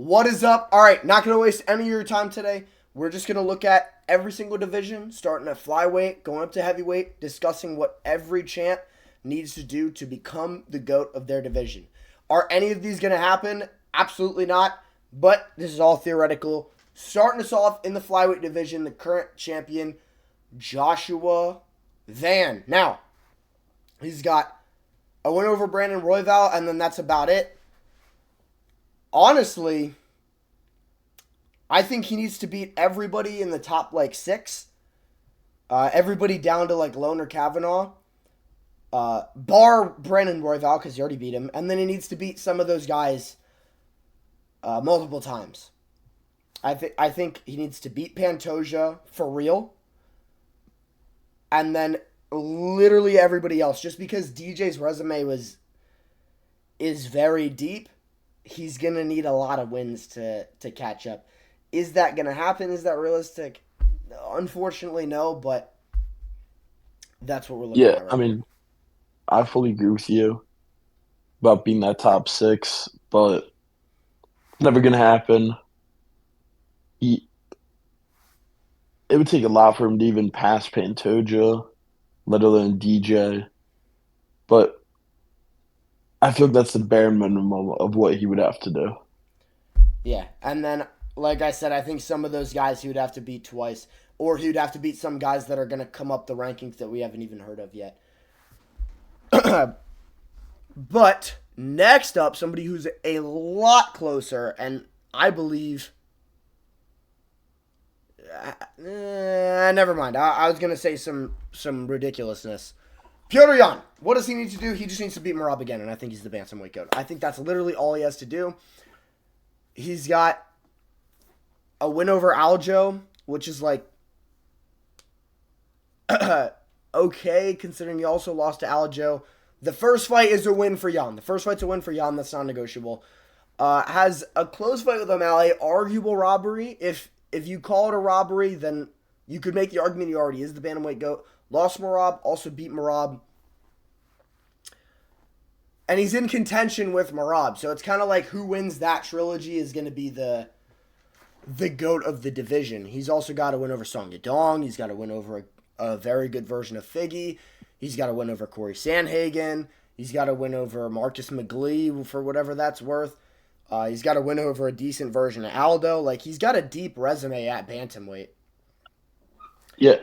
What is up? All right, not going to waste any of your time today. We're just going to look at every single division, starting at flyweight, going up to heavyweight, discussing what every champ needs to do to become the GOAT of their division. Are any of these going to happen? Absolutely not, but this is all theoretical. Starting us off in the flyweight division, the current champion, Joshua Van. Now, he's got a win over Brandon Royval, and then that's about it. Honestly, I think he needs to beat everybody in the top, six. Everybody down to, Loner Kavanaugh. Bar Brandon Royval, because he already beat him. And then he needs to beat some of those guys multiple times. I think he needs to beat Pantoja for real. And then literally everybody else. Just because DJ's resume is very deep, he's going to need a lot of wins to catch up. Is that going to happen? Is that realistic? Unfortunately, no, but that's what we're looking at right now. I fully agree with you about being that top six, but it's never going to happen. It would take a lot for him to even pass Pantoja, let alone DJ. But I feel like that's the bare minimum of what he would have to do. Yeah, and then, like I said, I think some of those guys he would have to beat twice, or he would have to beat some guys that are going to come up the rankings that we haven't even heard of yet. But next up, somebody who's a lot closer, and I believe... never mind. I was going to say some ridiculousness. Petr Yan. What does he need to do? He just needs to beat Merab again, and I think he's the bantamweight GOAT. I think that's literally all he has to do. He's got a win over Aljo, which is okay, considering he also lost to Aljo. The first fight is a win for Yan. The first fight's a win for Yan. That's non-negotiable. Has a close fight with O'Malley. Arguable robbery. If you call it a robbery, then you could make the argument he already is the bantamweight GOAT. Lost Merab, also beat Merab. And he's in contention with Merab. So it's kind of like who wins that trilogy is going to be the GOAT of the division. He's also got to win over Song Yadong. He's got to win over a very good version of Figgy. He's got to win over Corey Sandhagen. He's got to win over Marcus McGlee for whatever that's worth. He's got to win over a decent version of Aldo. He's got a deep resume at bantamweight. Yeah,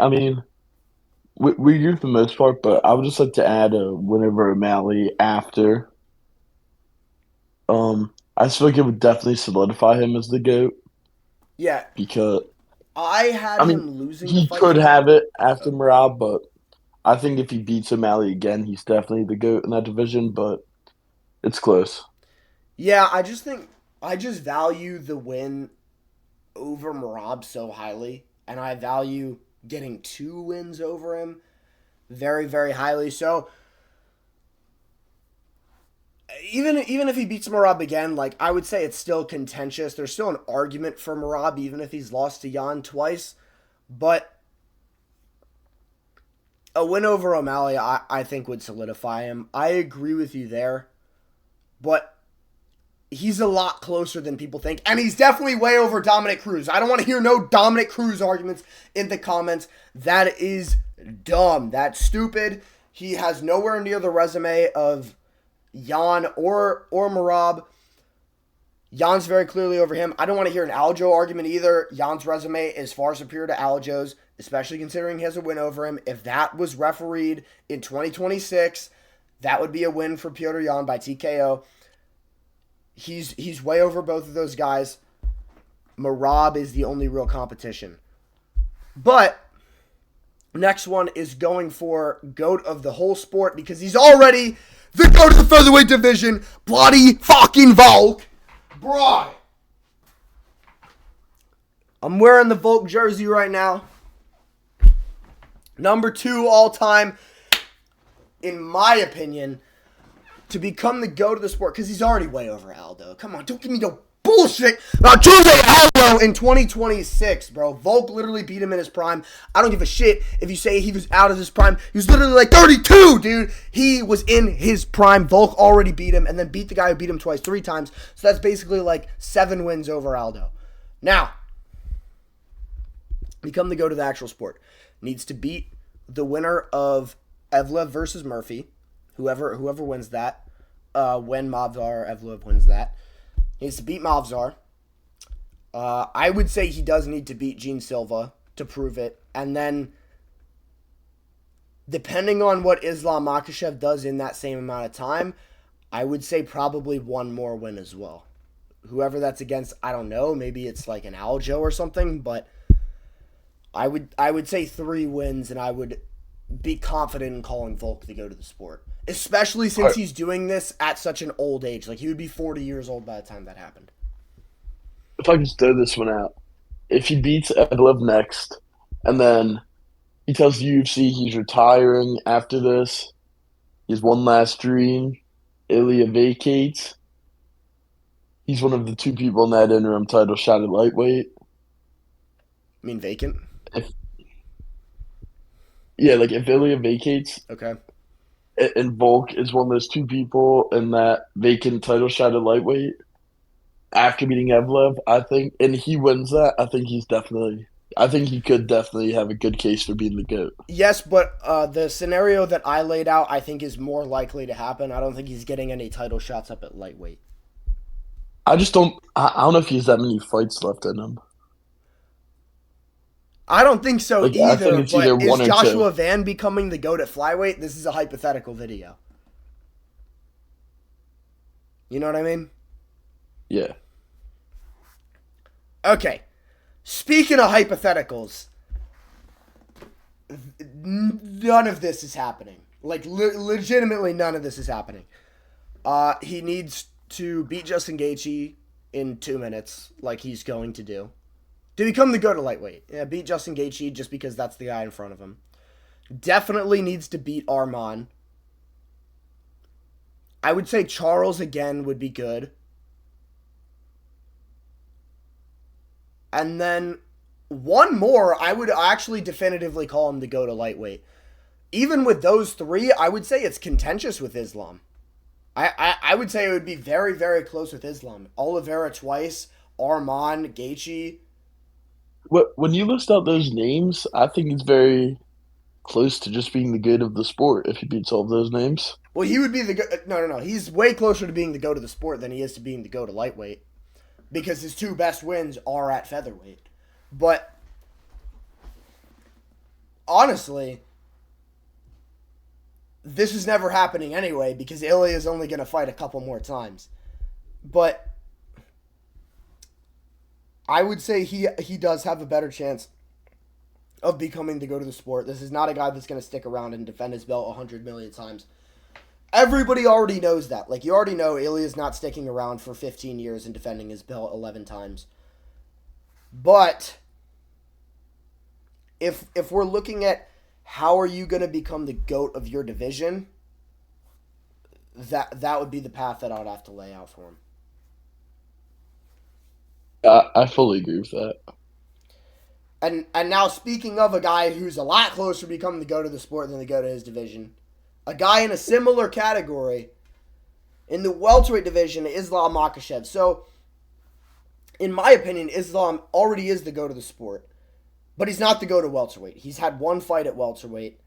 we agree for the most part, but I would just like to add a win over O'Malley after. I just feel like it would definitely solidify him as the GOAT Yeah, because I had him losing the he fight could to have Merab. it after Merab, but I think if he beats O'Malley again, he's definitely the GOAT in that division, but it's close. Yeah, I just value the win over Merab so highly, and I value getting 2 wins over him very, very highly. So even if he beats Merab again, I would say it's still contentious. There's still an argument for Merab, even if he's lost to Yan twice. But a win over O'Malley, I think, would solidify him. I agree with you there. But he's a lot closer than people think. And he's definitely way over Dominic Cruz. I don't want to hear no Dominic Cruz arguments in the comments. That is dumb. That's stupid. He has nowhere near the resume of Yan or Merab. Jan's very clearly over him. I don't want to hear an Aljo argument either. Jan's resume is far superior to Aljo's, especially considering he has a win over him. If that was refereed in 2026, that would be a win for Petr Yan by TKO. He's way over both of those guys. Merab is the only real competition. But next one is going for GOAT of the whole sport because he's already the GOAT of the featherweight division. Bloody fucking Volk. Bro. I'm wearing the Volk jersey right now. Number 2 all time, in my opinion, to become the GOAT of the sport, because he's already way over Aldo. Come on, don't give me no bullshit about Jose Aldo in 2026, bro. Volk literally beat him in his prime. I don't give a shit if you say he was out of his prime. He was literally like 32, dude. He was in his prime. Volk already beat him and then beat the guy who beat him twice, 3 times. So that's basically like 7 wins over Aldo. Now, we come to go to the actual sport. Needs to beat the winner of Evlev versus Murphy. Whoever wins that. When Movzar Evlev wins that. He needs to beat Movzar. I would say he does need to beat Gene Silva to prove it. And then, depending on what Islam Makhachev does in that same amount of time, I would say probably one more win as well. Whoever that's against, I don't know. Maybe it's like an Aljo or something. But I would say 3 wins, and I would be confident in calling Volk to go to the sport. Especially since he's doing this at such an old age. Like, he would be 40 years old by the time that happened. If I can throw this one out, if he beats Evlev next, and then he tells the UFC he's retiring after this, he has one last dream, Ilya vacates, he's one of the 2 people in that interim title shot at lightweight. I mean, vacant? Like if Ilya vacates, Okay. and Volk is one of those 2 people in that vacant title shot at lightweight after beating Evlev, I think, and he wins that, I think he could definitely have a good case for being the GOAT. Yes, but the scenario that I laid out, I think, is more likely to happen. I don't think he's getting any title shots up at lightweight. I don't know if he has that many fights left in him. I don't think so Like, either, I think it's but either is one or Joshua 2. Van becoming the GOAT at flyweight? This is a hypothetical video. You know what I mean? Yeah. Okay. Speaking of hypotheticals, none of this is happening. Like, legitimately none of this is happening. He needs to beat Justin Gaethje in 2 minutes, like he's going to do. To become the GOAT of lightweight. Yeah, beat Justin Gaethje just because that's the guy in front of him. Definitely needs to beat Arman. I would say Charles again would be good. And then one more, I would actually definitively call him the GOAT of lightweight. Even with those 3, I would say it's contentious with Islam. I would say it would be very, very close with Islam. Oliveira twice, Arman, Gaethje. When you list out those names, I think he's very close to just being the GOAT of the sport if he beats all of those names. Well, he would be the GOAT. No. He's way closer to being the GOAT of the sport than he is to being the GOAT of lightweight. Because his 2 best wins are at featherweight. But honestly, this is never happening anyway because Ilya is only going to fight a couple more times. But I would say he does have a better chance of becoming the GOAT of the sport. This is not a guy that's going to stick around and defend his belt 100 million times. Everybody already knows that. Like, you already know Ilya's not sticking around for 15 years and defending his belt 11 times. But if we're looking at how are you going to become the GOAT of your division, that would be the path that I would have to lay out for him. I fully agree with that. And now, speaking of a guy who's a lot closer to becoming the GOAT of the sport than the GOAT of his division, a guy in a similar category in the welterweight division, Islam Makhachev. So, in my opinion, Islam already is the GOAT of the sport, but he's not the GOAT of welterweight. He's had 1 fight at welterweight.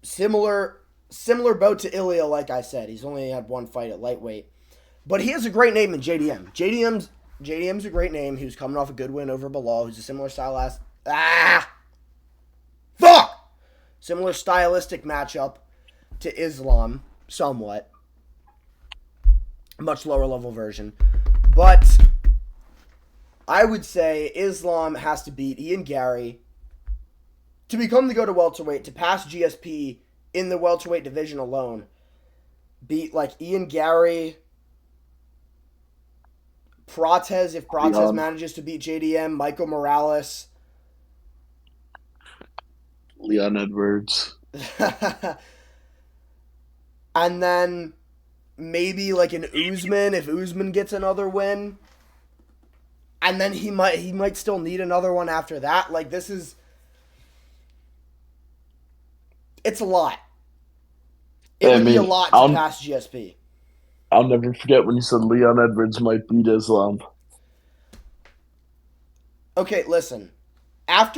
Similar boat to Ilya, like I said. He's only had 1 fight at lightweight. But he has a great name in JDM. JDM's a great name. He was coming off a good win over Bilal, who's a similar style similar stylistic matchup to Islam, somewhat. Much lower level version. But I would say Islam has to beat Ian Gary to become the GOAT of welterweight, to pass GSP in the welterweight division alone. Beat like Ian Gary, Prates, if Prates manages to beat JDM, Michael Morales, Leon Edwards. and then maybe like an Usman, if Usman gets another win. and then he might still need another one after that. Like, it's a lot. It I would be a mean, lot to pass GSP. I'll never forget when you said Leon Edwards might beat Islam. Okay, listen. Not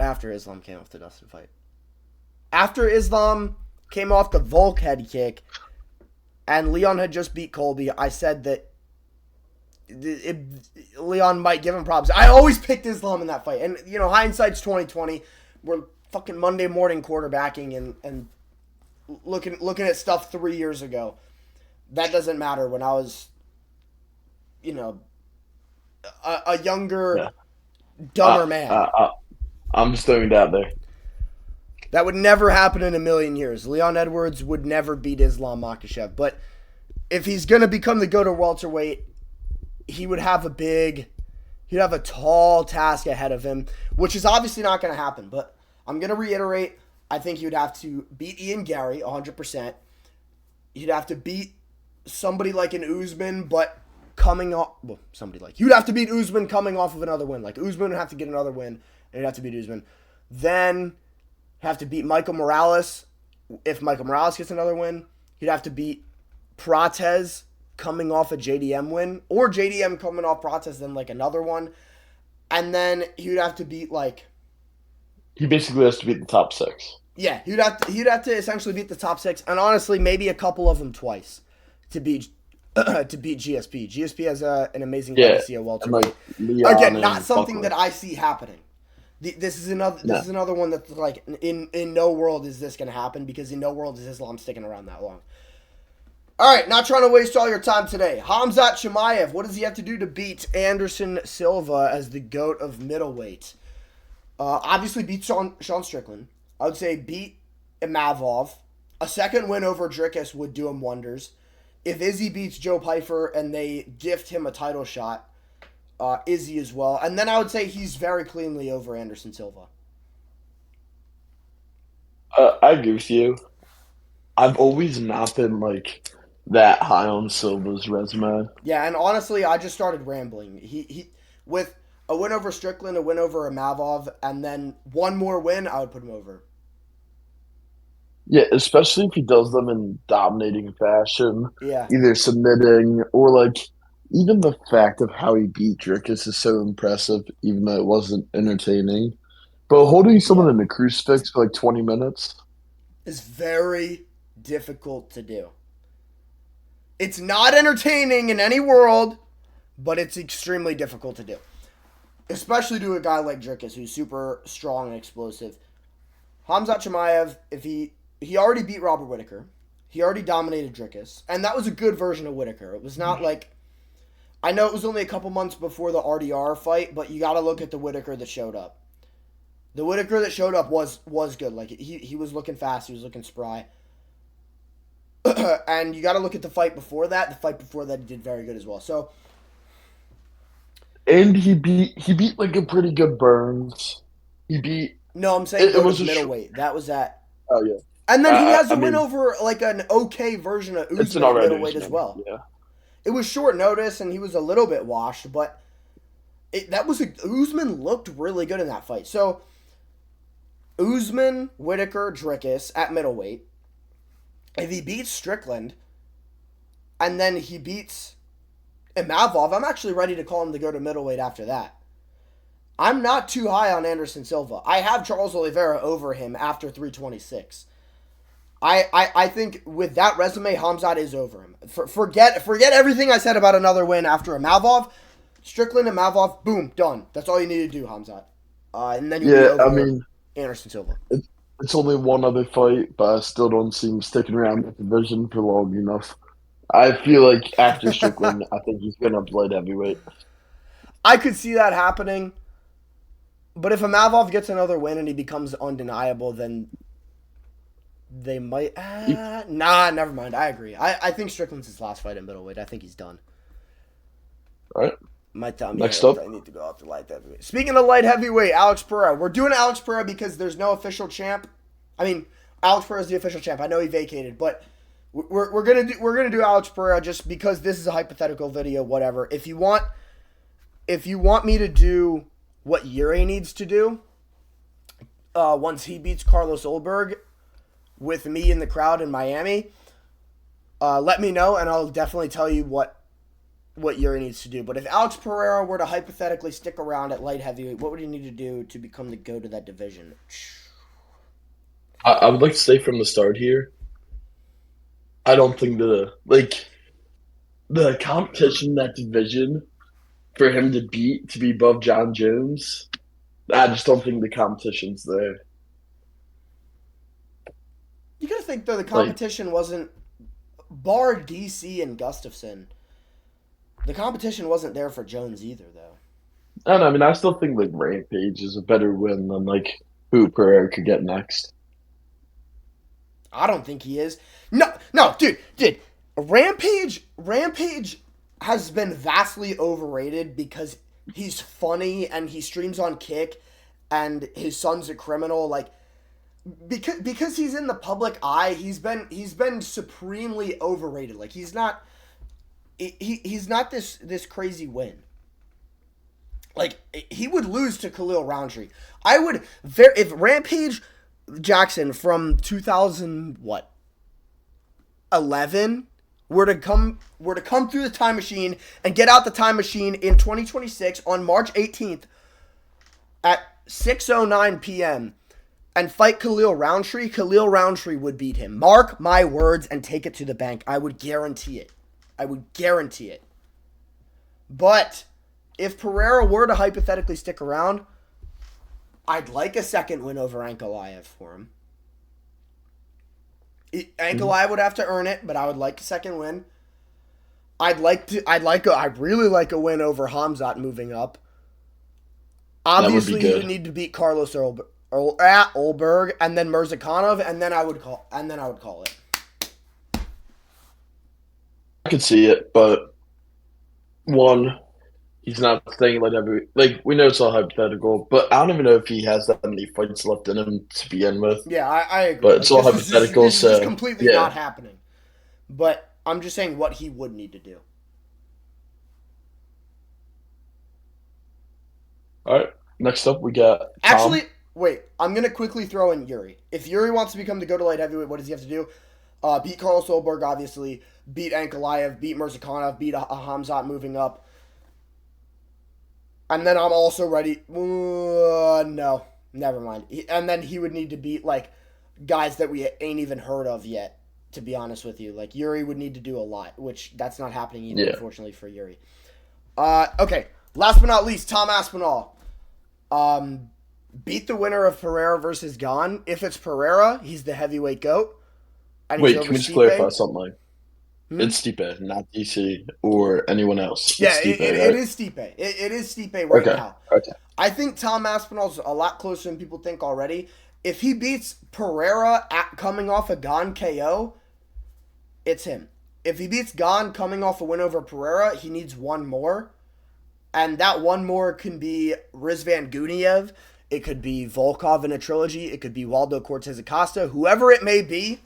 after Islam came off the Dustin fight. After Islam came off the Volk head kick, and Leon had just beat Colby, I said that Leon might give him problems. I always picked Islam in that fight, and hindsight's 2020. We're fucking Monday morning quarterbacking and looking at stuff 3 years ago. That doesn't matter when I was, a younger, dumber man. I'm just throwing it out there. That would never happen in a million years. Leon Edwards would never beat Islam Makhachev. But if he's going to become the go-to welterweight, he would have he'd have a tall task ahead of him, which is obviously not going to happen. But I'm going to reiterate, I think he would have to beat Ian Gary 100%. He'd have to beat somebody like an Usman, but you'd have to beat Usman coming off of another win. Like, Usman would have to get another win, and he'd have to beat Usman. Then have to beat Michael Morales. If Michael Morales gets another win, he'd have to beat Prates coming off a JDM win, or JDM coming off Prates, then like another one. And then he would have to beat he basically has to beat the top 6. Yeah, he'd have to essentially beat the top 6, and honestly, maybe a couple of them twice to beat GSP. GSP has an amazing legacy at welterweight. Again, not something that I see happening. This is another one that's like in no world is this going to happen, because in no world is Islam sticking around that long. All right, not trying to waste all your time today. Khamzat Chimaev, what does he have to do to beat Anderson Silva as the GOAT of middleweight? Obviously beat Sean Strickland. I would say beat Imavov. A second win over Dricus would do him wonders. If Izzy beats Joe Pyfer and they gift him a title shot, Izzy as well. And then I would say he's very cleanly over Anderson Silva. I agree with you. I've always not been that high on Silva's resume. Yeah, and honestly, I just started rambling. He with a win over Strickland, a win over Imavov, and then one more win, I would put him over. Yeah, especially if he does them in dominating fashion. Yeah. Either submitting or even the fact of how he beat Dricus is so impressive, even though it wasn't entertaining. But holding someone in a crucifix for 20 minutes is very difficult to do. It's not entertaining in any world, but it's extremely difficult to do. Especially to a guy like Dricus, who's super strong and explosive. Khamzat Chimaev, if he already beat Robert Whittaker. He already dominated Dricus. And that was a good version of Whittaker. It was not I know it was only a couple months before the RDR fight, but you got to look at the Whittaker that showed up. The Whittaker that showed up was good. He was looking fast. He was looking spry. And you got to look at the fight before that. The fight before that, he did very good as well. So, and he beat a pretty good Burns. No, I'm saying it was middleweight. That was at. Oh yeah. And then he has a win over an okay version of Usman at middleweight as well. Yeah. It was short notice, and he was a little bit washed, but Usman looked really good in that fight. So, Usman, Whittaker, Dricus at middleweight. If he beats Strickland, and then he beats Imavov, I'm actually ready to call him to go to middleweight after that. I'm not too high on Anderson Silva. I have Charles Oliveira over him after 326. I think with that resume, Khamzat is over him. Forget everything I said about another win after Imavov. Strickland, Imavov, boom, done. That's all you need to do, Khamzat. And then Anderson Silva. It's only one other fight, but I still don't see him sticking around the division for long enough. I feel like after Strickland, I think he's going to play heavyweight. I could see that happening. But if Imavov gets another win and he becomes undeniable, then they might... never mind. I agree. I think Strickland's his last fight in middleweight. I think he's done. All right. My time. Next up. I need to go out to light heavyweight. Speaking of light heavyweight, Alex Pereira. We're doing Alex Pereira because there's no official champ. I mean, Alex Pereira is the official champ. I know he vacated, but we're gonna do Alex Pereira just because this is a hypothetical video. Whatever. If you want if you want me to do what Yuri needs to do, once he beats Carlos Ulberg with me in the crowd in Miami, let me know, and I'll definitely tell you what Yuri needs to do. But if Alex Pereira were to hypothetically stick around at light heavyweight, what would he need to do to become the GOAT of that division? I would like to say from the start here, I don't think the competition in that division for him to be above John Jones, I just don't think the competition's there. You gotta think, though, the Like, competition wasn't, bar DC and Gustafson, the competition wasn't there for Jones either, though. I don't know, I mean, I still think like Rampage is a better win than like who Pereira could get next. I don't think he is. No, dude. Rampage has been vastly overrated because he's funny and he streams on Kick, and his son's a criminal. Like, because he's in the public eye, he's been supremely overrated. Like, he's not this crazy win. Like, he would lose to Khalil Roundtree. If Rampage Jackson from 2011 were to come through the time machine and get out the time machine in 2026 on March 18th at 6:09 p.m. and fight Khalil Roundtree would beat him. Mark my words and take it to the bank. I would guarantee it. But if Pereira were to hypothetically stick around, I'd like a second win over Ankalaev for him. Ankalaev would have to earn it, but I would like a second win. I'd really like a win over Hamzat moving up. Obviously, he would need to beat Carlos Ulberg and then Mirzakhanov, and then I would call it. I could see it, but one, he's not staying like we know it's all hypothetical, but I don't even know if he has that many fights left in him to begin with. Yeah, I agree. But it's all hypothetical, this so is completely not happening. But I'm just saying what he would need to do. All right. Next up, we got Tom. Actually, wait. I'm gonna quickly throw in Yuri. If Yuri wants to become the GOAT light heavyweight, what does he have to do? Beat Carlos Ulberg, obviously. Beat Ankalaev. Beat Mirzakhanov. Beat Hamzat moving up. And then I'm also ready. No, never mind. And then he would need to beat like guys that we ain't even heard of yet. To be honest with you, like Yuri would need to do a lot, which that's not happening either, unfortunately for Yuri. Okay. Last but not least, Tom Aspinall. Beat the winner of Pereira versus Gane. If it's Pereira, he's the heavyweight GOAT. And wait, can we just clarify something? It's Stipe, not DC or anyone else. Yeah, it is Stipe. It is Stipe right now. Okay. I think Tom Aspinall's a lot closer than people think already. If he beats Pereira coming off a Gane KO, it's him. If he beats Gane coming off a win over Pereira, he needs one more. And that one more can be Rizvan Guniev. It could be Volkov in a trilogy. It could be Waldo Cortez Acosta. Whoever it may be.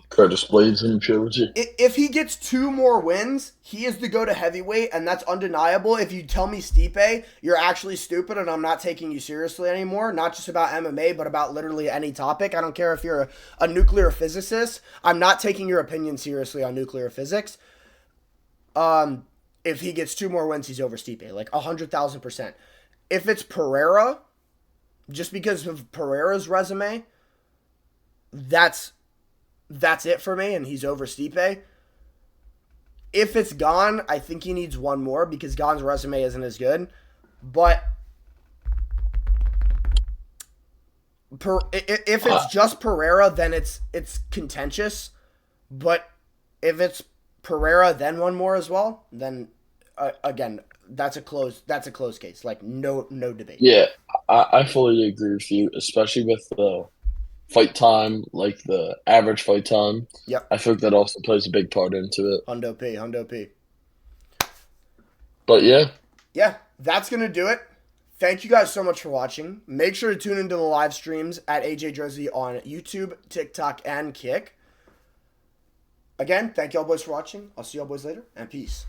Curtis Blades in trilogy. If he gets two more wins, he is the GOAT to heavyweight, and that's undeniable. If you tell me Stipe, you're actually stupid, and I'm not taking you seriously anymore. Not just about MMA, but about literally any topic. I don't care if you're a nuclear physicist. I'm not taking your opinion seriously on nuclear physics. If he gets two more wins, he's over Stipe, like 100,000%. If it's Pereira, just because of Pereira's resume, that's it for me, and he's over Stipe. If it's Gane, I think he needs one more because Gane's resume isn't as good. But if it's just Pereira, then it's contentious. But if it's Pereira, then one more as well, then again, that's a closed case. Like no debate. Yeah, I fully agree with you, especially with the fight time, like the average fight time. Yep. I think that also plays a big part into it. Hundo P. But yeah. Yeah, that's going to do it. Thank you guys so much for watching. Make sure to tune into the live streams at AJ Drizzy on YouTube, TikTok, and Kick. Again, thank y'all boys for watching. I'll see y'all boys later, and peace.